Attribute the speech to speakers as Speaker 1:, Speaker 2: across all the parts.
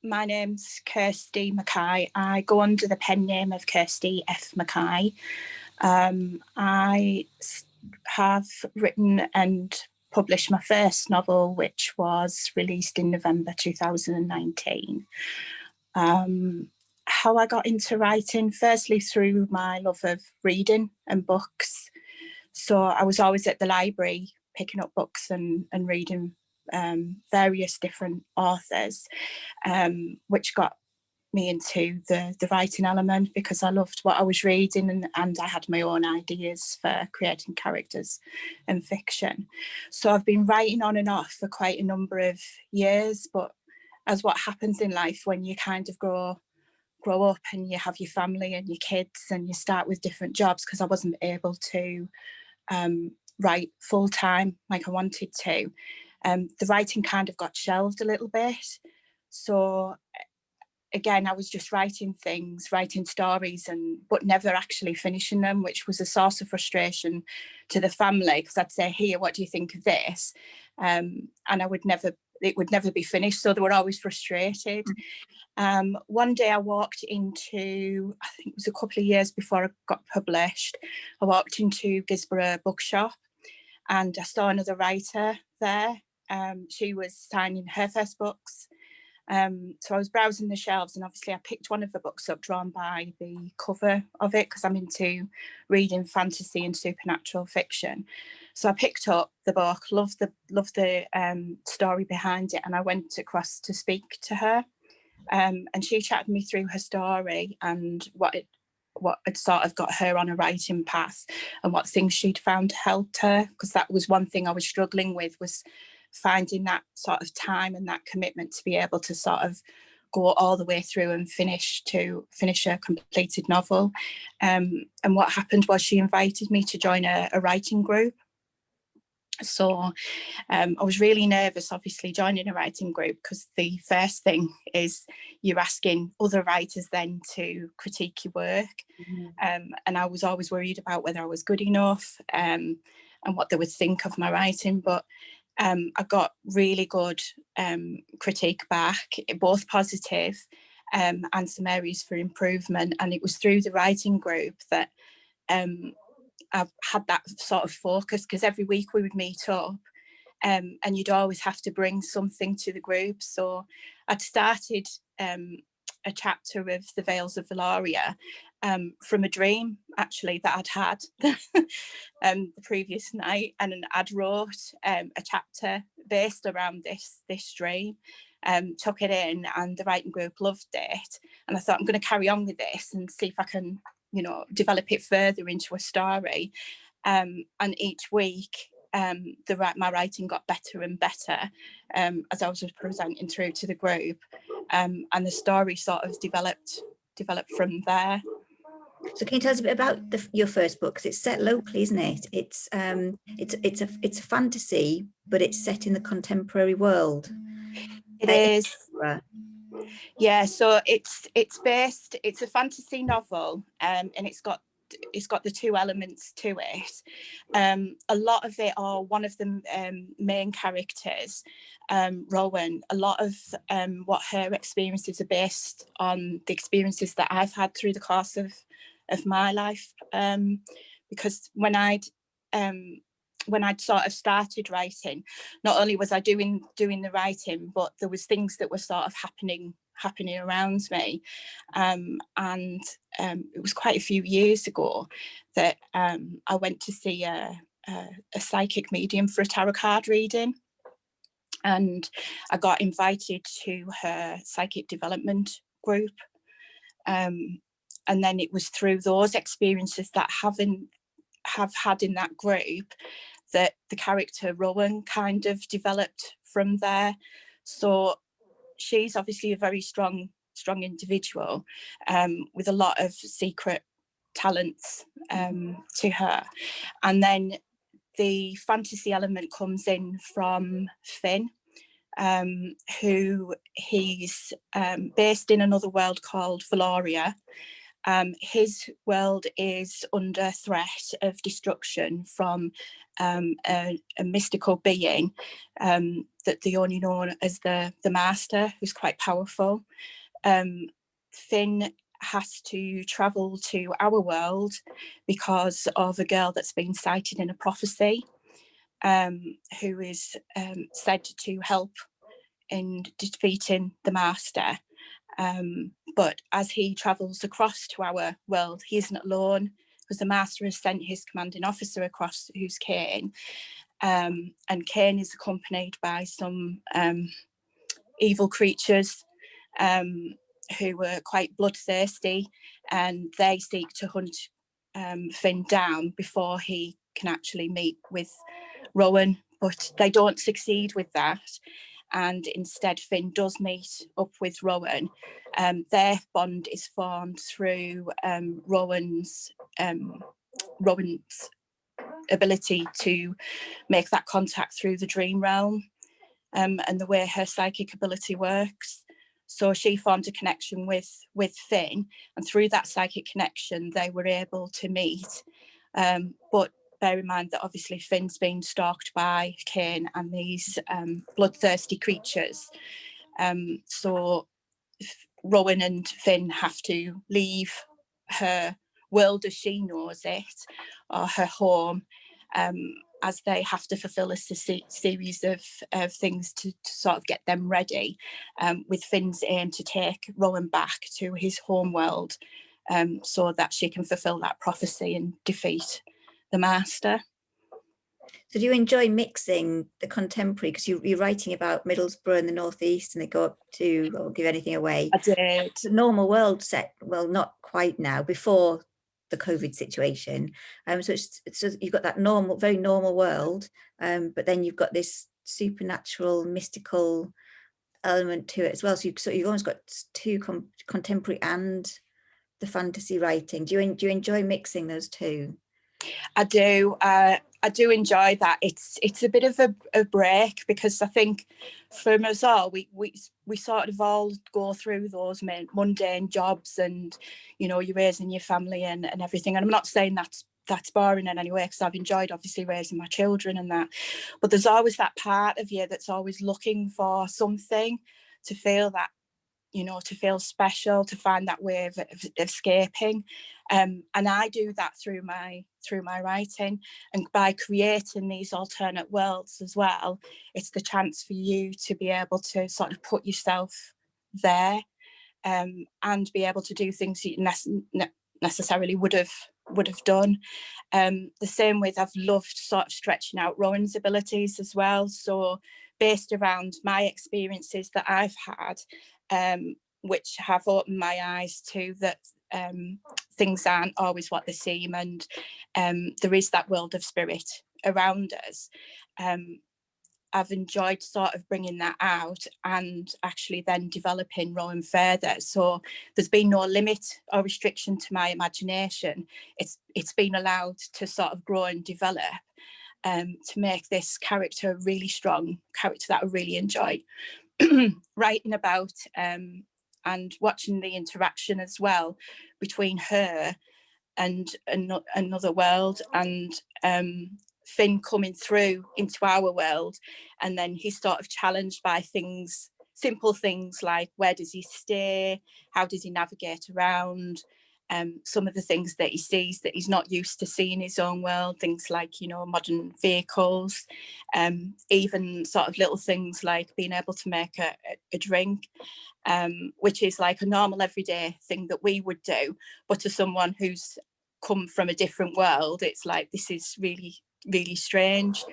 Speaker 1: my name's Kirsty McKay. I go under the pen name of Kirsty F. McKay. I have written and published my first novel, which was released in November 2019. How I got into writing, firstly through my love of reading and books. So I was always at the library picking up books and reading various different authors, which got me into the writing element because I loved what I was reading, and I had my own ideas for creating characters and fiction. So I've been writing on and off for quite a number of years, but as what happens in life when you kind of grow up and you have your family and your kids and you start with different jobs, because I wasn't able to write full time like I wanted to, the writing kind of got shelved a little bit. So again, I was just writing stories, but never actually finishing them, which was a source of frustration to the family, because I'd say, here, what do you think of this? And it would never be finished. So they were always frustrated. One day I walked into, I think it was a couple of years before I got published, I walked into Gisborough bookshop and I saw another writer there. She was signing her first books. So I was browsing the shelves, and obviously I picked one of the books up drawn by the cover of it, because I'm into reading fantasy and supernatural fiction. So I picked up the book, loved the story behind it, and I went across to speak to her. And she chatted me through her story and what had sort of got her on a writing path, and what things she'd found helped her, because that was one thing I was struggling with, was finding that sort of time and that commitment to be able to sort of go all the way through and finish a completed novel. And what happened was she invited me to join a writing group. So I was really nervous, obviously, joining a writing group, because the first thing is you're asking other writers then to critique your work. And I was always worried about whether I was good enough and what they would think of my writing. But I got really good critique back, both positive and some areas for improvement. And it was through the writing group that I've had that sort of focus, because every week we would meet up and you'd always have to bring something to the group. So I'd started a chapter of The Veils of Valoria from a dream, actually, that I'd had the previous night, and I'd wrote a chapter based around this dream, took it in, and the writing group loved it. And I thought, I'm going to carry on with this and see if I can, develop it further into a story. And each week, my writing got better and better as I was presenting through to the group, and the story sort of developed from there.
Speaker 2: So can you tell us a bit about your first book? Because it's set locally, isn't it? It's a fantasy, but it's set in the contemporary world.
Speaker 1: It is. Yeah, so it's a fantasy novel, and it's got the two elements to it. A lot of it, or one of the main characters, Rowan, a lot of what her experiences are based on the experiences that I've had through the course of my life, because when I'd sort of started writing, not only was I doing the writing, but there was things that were sort of happening around me, and it was quite a few years ago that I went to see a psychic medium for a tarot card reading, and I got invited to her psychic development group, and then it was through those experiences that have had in that group that the character Rowan kind of developed from there. So she's obviously a very strong individual, with a lot of secret talents to her. And then the fantasy element comes in from Finn, who he's based in another world called Valoria. His world is under threat of destruction from a mystical being that they only know as the master, who's quite powerful. Finn has to travel to our world because of a girl that's been cited in a prophecy, who is said to help in defeating the master. But as he travels across to our world, he isn't alone, because the master has sent his commanding officer across, who's Cain. And Cain is accompanied by some evil creatures who were quite bloodthirsty, and they seek to hunt Finn down before he can actually meet with Rowan, but they don't succeed with that. And instead Finn does meet up with Rowan. Their bond is formed through Rowan's ability to make that contact through the dream realm, and the way her psychic ability works. So she formed a connection with Finn, and through that psychic connection they were able to meet. But bear in mind that obviously Finn's been stalked by Cain and these bloodthirsty creatures. So Rowan and Finn have to leave her world as she knows it, or her home, as they have to fulfill a series of things to sort of get them ready, with Finn's aim to take Rowan back to his home world, so that she can fulfill that prophecy and defeat the master.
Speaker 2: So do you enjoy mixing the contemporary, because you're writing about Middlesbrough in the northeast, and they go up to, I won't give anything away.
Speaker 1: I did.
Speaker 2: The normal world set, well, not quite now, before the COVID situation. So you've got that normal, very normal world, but then you've got this supernatural, mystical element to it as well. So you've almost got two contemporary and the fantasy writing. Do you enjoy mixing those two?
Speaker 1: I do. I do enjoy that. It's a bit of a break, because I think for us all, we sort of all go through those mundane jobs, and you're raising your family and everything. And I'm not saying that's boring in any way, because I've enjoyed obviously raising my children and that. But there's always that part of you that's always looking for something to feel that, to feel special, to find that way of escaping. And I do that through my writing, and by creating these alternate worlds as well, it's the chance for you to be able to sort of put yourself there, and be able to do things that you necessarily would have done. The same with, I've loved sort of stretching out Rowan's abilities as well. So based around my experiences that I've had, which have opened my eyes to that things aren't always what they seem, and there is that world of spirit around us. I've enjoyed sort of bringing that out and actually then developing Rowan further. So there's been no limit or restriction to my imagination. It's been allowed to sort of grow and develop, to make this character a really strong character that I really enjoy writing about, and watching the interaction as well between her and another world, and Finn coming through into our world, and then he's sort of challenged by things, simple things like where does he stay, how does he navigate around, some of the things that he sees that he's not used to seeing in his own world, things like modern vehicles, even sort of little things like being able to make a drink, which is like a normal everyday thing that we would do, but to someone who's come from a different world, it's like, this is really, really strange.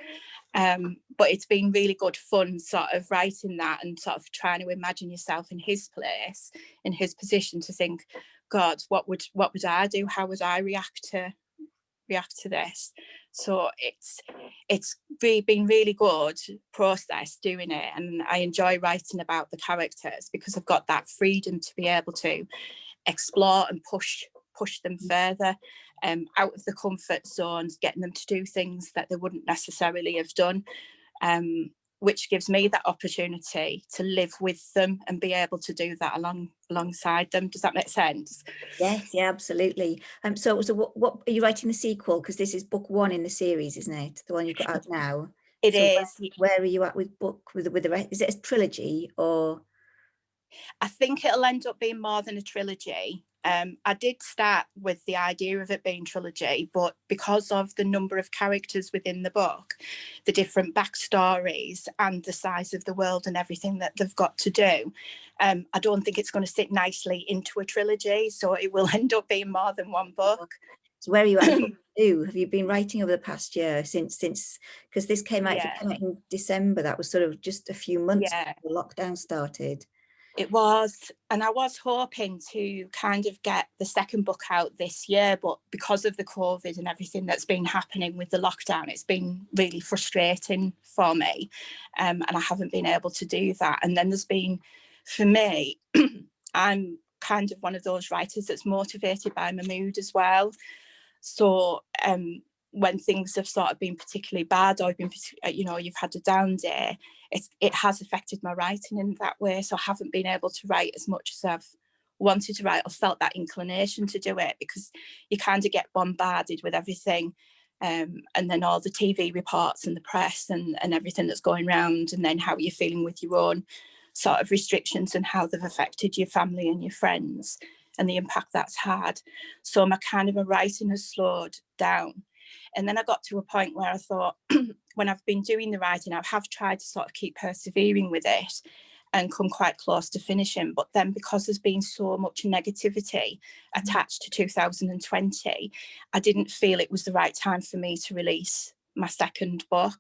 Speaker 1: But it's been really good fun sort of writing that and sort of trying to imagine yourself in his place, in his position, to think, God, what would I do? How would I react to this? So it's been really good process doing it, and I enjoy writing about the characters because I've got that freedom to be able to explore and push them further, out of the comfort zones, getting them to do things that they wouldn't necessarily have done, which gives me that opportunity to live with them and be able to do that alongside them. Does that make sense?
Speaker 2: Yes, yeah, absolutely. So what are you writing the sequel? Because this is book 1 in the series, isn't it? The one you've got out now.
Speaker 1: It
Speaker 2: So
Speaker 1: is.
Speaker 2: where are you at with the rest? Is it a trilogy or?
Speaker 1: I think it'll end up being more than a trilogy. I did start with the idea of it being trilogy, but because of the number of characters within the book, the different backstories and the size of the world and everything that they've got to do, I don't think it's going to sit nicely into a trilogy. So it will end up being more than one book.
Speaker 2: So where are you at with book 2? Have you been writing over the past year since because this came out,
Speaker 1: Yeah.
Speaker 2: it came out in December, that was sort of just a few months
Speaker 1: Yeah.
Speaker 2: before lockdown started.
Speaker 1: It was, and I was hoping to kind of get the second book out this year, but because of the COVID and everything that's been happening with the lockdown, it's been really frustrating for me, and I haven't been able to do that. And then there's been, for me, I'm kind of one of those writers that's motivated by my mood as well. So when things have sort of been particularly bad, or been, you've had a down day, it has affected my writing in that way. So I haven't been able to write as much as I've wanted to write, or felt that inclination to do it, because you kind of get bombarded with everything. And then all the TV reports and the press and everything that's going around, and then how you're feeling with your own sort of restrictions and how they've affected your family and your friends and the impact that's had. So my writing has slowed down. And then I got to a point where I thought, when I've been doing the writing, I have tried to sort of keep persevering with it and come quite close to finishing. But then because there's been so much negativity attached to 2020, I didn't feel it was the right time for me to release my second book.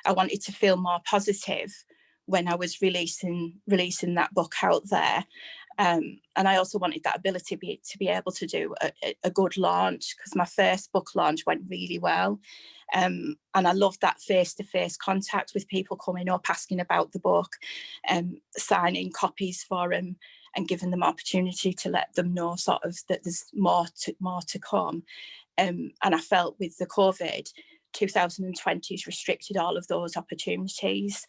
Speaker 1: I wanted to feel more positive when I was releasing that book out there. And I also wanted that ability to be able to do a good launch, because my first book launch went really well. And I loved that face-to-face contact with people coming up, asking about the book, signing copies for them and giving them opportunity to let them know sort of that there's more to come. And I felt with the COVID, 2020 has restricted all of those opportunities.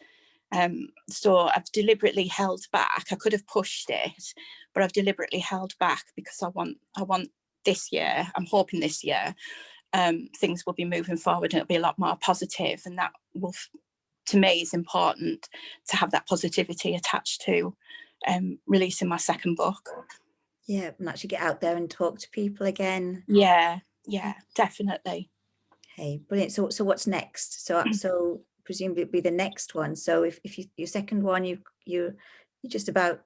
Speaker 1: So I've deliberately held back. I could have pushed it, but I've deliberately held back because I want this year, I'm hoping this year, things will be moving forward and it'll be a lot more positive, and that will, to me, is important to have that positivity attached to releasing my second book.
Speaker 2: Yeah, and actually get out there and talk to people again.
Speaker 1: Yeah, definitely.
Speaker 2: Okay, brilliant. So what's next? So presumably it'll be the next one. So if your second one, you're just about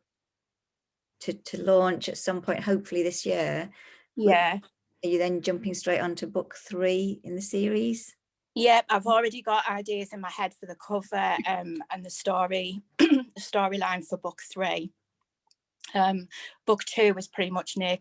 Speaker 2: to launch at some point, hopefully this year.
Speaker 1: Yeah.
Speaker 2: Are you then jumping straight onto book 3 in the series?
Speaker 1: Yep, I've already got ideas in my head for the cover and the storyline for book 3. Book 2 was pretty much near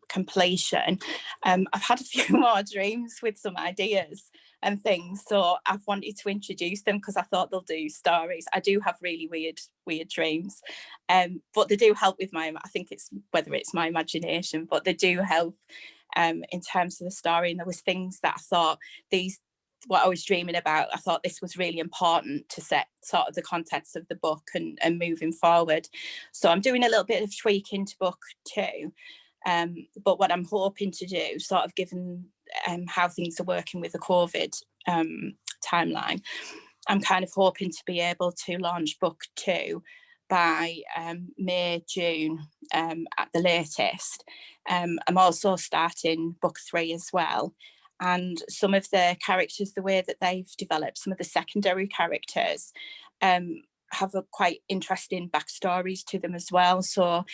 Speaker 1: completion. I've had a few more dreams with some ideas and things, so I've wanted to introduce them because I thought they'll do stories. I do have really weird dreams, but they do help with I think it's whether it's my imagination, but they do help in terms of the story. And there was things that I thought what I was dreaming about, I thought this was really important to set sort of the contents of the book and moving forward. So I'm doing a little bit of tweaking to book 2. But what I'm hoping to do, sort of given how things are working with the COVID timeline, I'm kind of hoping to be able to launch book 2 by May, June at the latest. I'm also starting book 3 as well. And some of the characters, the way that they've developed, some of the secondary characters have a quite interesting backstories to them as well. So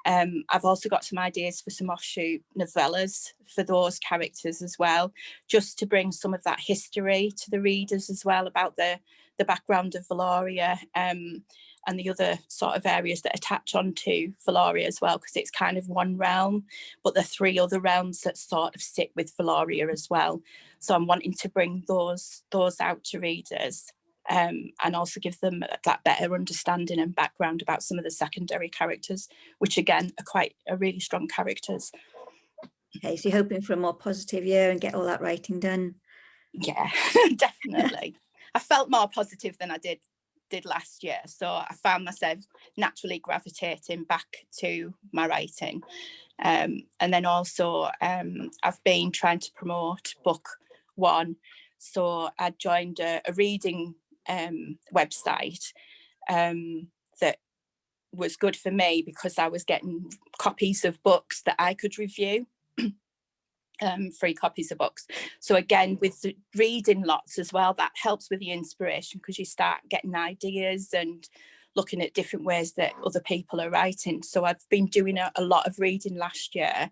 Speaker 1: I've also got some ideas for some offshoot novellas for those characters as well, just to bring some of that history to the readers as well, about the background of Valoria and the other sort of areas that attach onto Valoria as well, because it's kind of one realm, but the 3 other realms that sort of sit with Valoria as well. So I'm wanting to bring those out to readers and also give them that better understanding and background about some of the secondary characters, which again are really strong characters.
Speaker 2: Okay, so you're hoping for a more positive year and get all that writing done?
Speaker 1: Yeah, definitely. I felt more positive than I did last year, so I found myself naturally gravitating back to my writing, and then also I've been trying to promote book 1, so I joined a reading website that was good for me, because I was getting copies of books that I could review. Free copies of books. So again, with the reading lots as well, that helps with the inspiration, because you start getting ideas and looking at different ways that other people are writing. So I've been doing a lot of reading last year,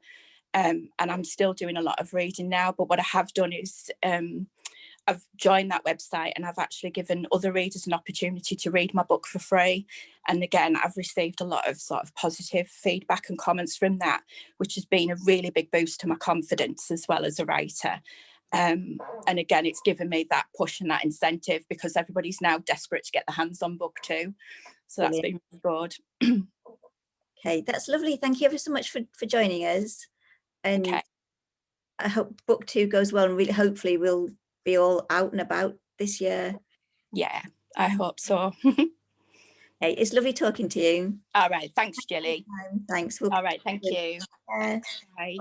Speaker 1: and I'm still doing a lot of reading now. But what I have done is I've joined that website, and I've actually given other readers an opportunity to read my book for free. And again, I've received a lot of sort of positive feedback and comments from that, which has been a really big boost to my confidence as well as a writer. And again, it's given me that push and that incentive, because everybody's now desperate to get their hands on book too. So that's been really good.
Speaker 2: Okay, that's lovely. Thank you ever so much for joining us. And okay, I hope book 2 goes well, and really hopefully we'll be all out and about this year.
Speaker 1: Yeah, I hope so.
Speaker 2: Hey, it's lovely talking to you.
Speaker 1: All right, thanks, Jilly.
Speaker 2: Thanks.
Speaker 1: All right, thank you.
Speaker 2: Bye.
Speaker 1: Bye.